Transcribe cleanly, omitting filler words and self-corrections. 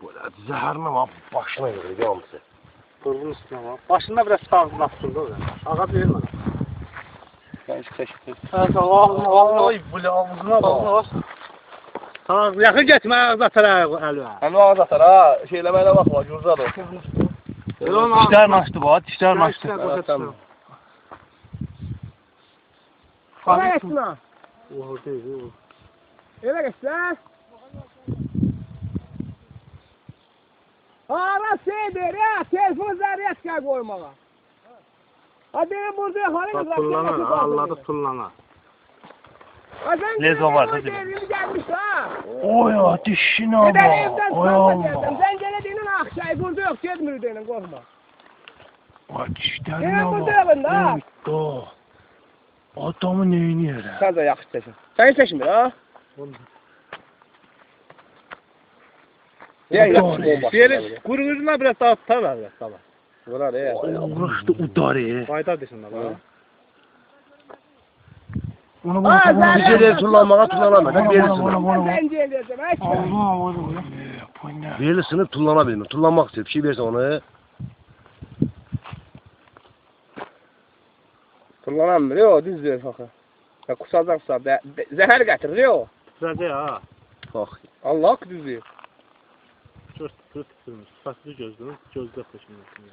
Böyle zəhərinə var, başına yığılır, yalnızı. Burnun üstüne var. Başında biraz sağlık aslında o. Ağa verir bana. Ben hiç keşfettim. Evet, Ay, bu ağzına bak. Tamam, yakın getmə ağız atar əlvə. Hələ ağız atar ha, şeyləməyinə baxma, gürzadır. Dişlər maçdı bu, dişlər maçdı. Ela geçme. Oha değil, o. Ela geç lan. Ara seydir ya, telefonu zaryatken koymama. Hadi burada yakalım. Tullana, Allah'da tullana. Lezo var, hadi. Devrim gelmiş ha. Oya, dişine Ben bak. evden Oy kalma Allah. geldim. Sen gene dinin akşay burada yok, gezmiyor dinin, korkma. Ay, dişlerine Gene bak. burada yapın da. Da. Adamı neyini yer? Sen de yakış seçin. Sen hiç seçmiyor ha. Ya yakış bomba. Diyelim, kuyruğuna biraz daha tutarlar biraz daha. Bunlar ya. Uğraştı udarı. Fayda dışında var. Onu bunu geceleri tullanmağa tullanamıyor. Ben verirsin. Ben geleceğim. Verirsin tullanabilir. Tullanmak istiyor. Bir şey versen onu. Kullanamıyor o düz diyor fakir. Ya kusacaksa zehir getirir o. Güzel ha. Bak. Allah düz diyor. Çok tutulmuş. Saçlı gözlü, gözde taşınıyorsun.